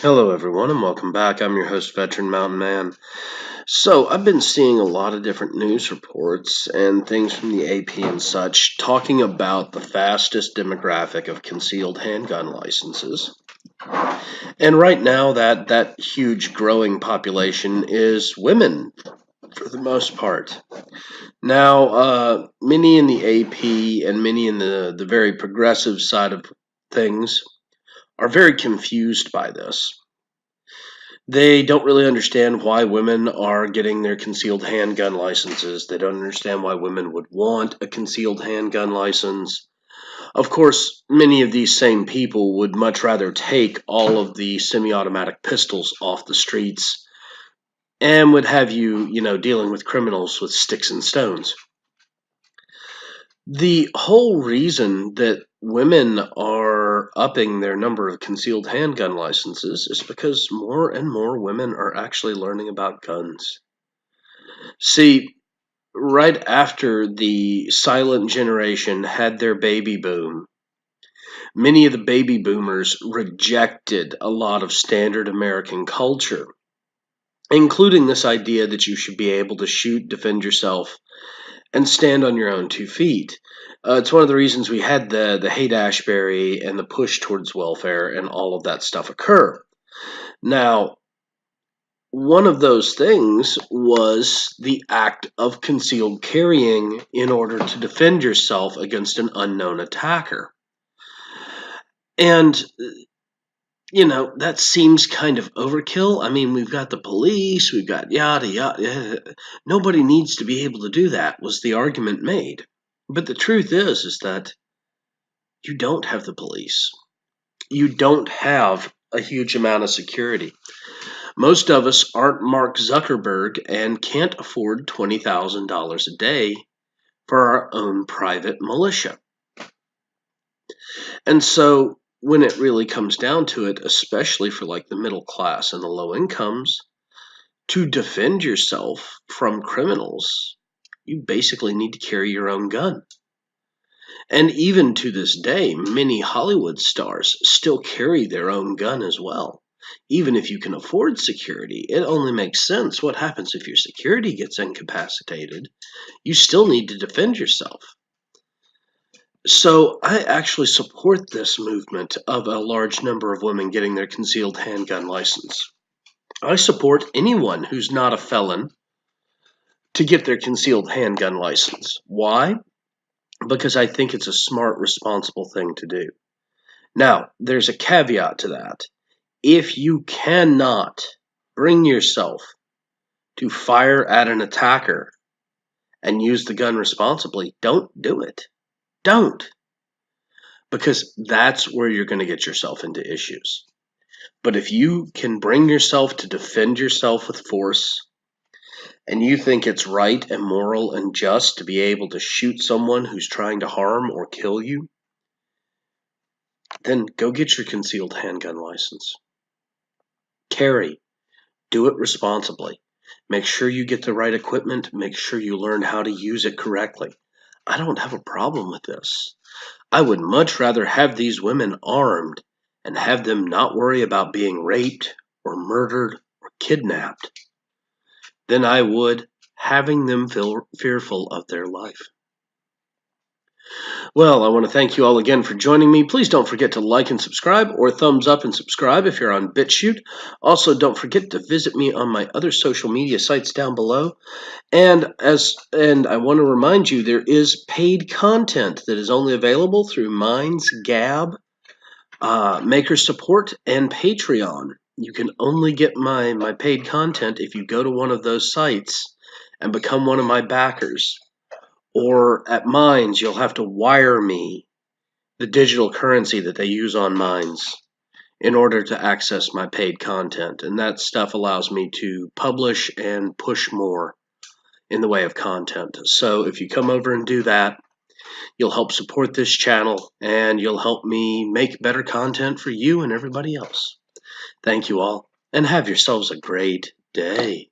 Hello, everyone, and welcome back. I'm your host, Veteran Mountain Man. So, I've been seeing a lot of different news reports and things from the AP and such talking about the fastest demographic of concealed handgun licenses. And right now, that huge growing population is women for the most part. Now, many in the AP and many in the very progressive side of things are very confused by this. They don't really understand why women are getting their concealed handgun licenses. They don't understand why women would want a concealed handgun license. Of course, many of these same people would much rather take all of the semi-automatic pistols off the streets and would have you, dealing with criminals with sticks and stones. The whole reason that women are upping their number of concealed handgun licenses is because more and more women are actually learning about guns. See, right after the silent generation had their baby boom, many of the baby boomers rejected a lot of standard American culture, including this idea that you should be able to shoot, defend yourself, and stand on your own 2 feet. It's one of the reasons we had the Haight-Ashbury and the push towards welfare and all of that stuff occur. Now, one of those things was the act of concealed carrying in order to defend yourself against an unknown attacker. And, that seems kind of overkill. I mean, we've got the police, we've got yada, yada. Nobody needs to be able to do that, was the argument made. But the truth is that you don't have the police. You don't have a huge amount of security. Most of us aren't Mark Zuckerberg and can't afford $20,000 a day for our own private militia. And so when it really comes down to it, especially for like the middle class and the low incomes, to defend yourself from criminals, you basically need to carry your own gun. And even to this day, many Hollywood stars still carry their own gun as well. Even if you can afford security, it only makes sense. What happens if your security gets incapacitated? You still need to defend yourself. So I actually support this movement of a large number of women getting their concealed handgun license. I support anyone who's not a felon to get their concealed handgun license. Why? Because I think it's a smart, responsible thing to do. Now, there's a caveat to that. If you cannot bring yourself to fire at an attacker and use the gun responsibly, don't do it. Don't. Because that's where you're going to get yourself into issues. But if you can bring yourself to defend yourself with force, and you think it's right and moral and just to be able to shoot someone who's trying to harm or kill you, then go get your concealed handgun license. Carry. Do it responsibly. Make sure you get the right equipment. Make sure you learn how to use it correctly. I don't have a problem with this. I would much rather have these women armed and have them not worry about being raped or murdered or kidnapped than I would having them feel fearful of their life. Well, I want to thank you all again for joining me. Please don't forget to like and subscribe, or thumbs up and subscribe if you're on BitChute. Also, don't forget to visit me on my other social media sites down below. And I want to remind you, there is paid content that is only available through Minds, Gab, Maker Support, and Patreon. You can only get my paid content if you go to one of those sites and become one of my backers. Or at Minds, you'll have to wire me the digital currency that they use on Minds in order to access my paid content. And that stuff allows me to publish and push more in the way of content. So if you come over and do that, you'll help support this channel and you'll help me make better content for you and everybody else. Thank you all, and have yourselves a great day.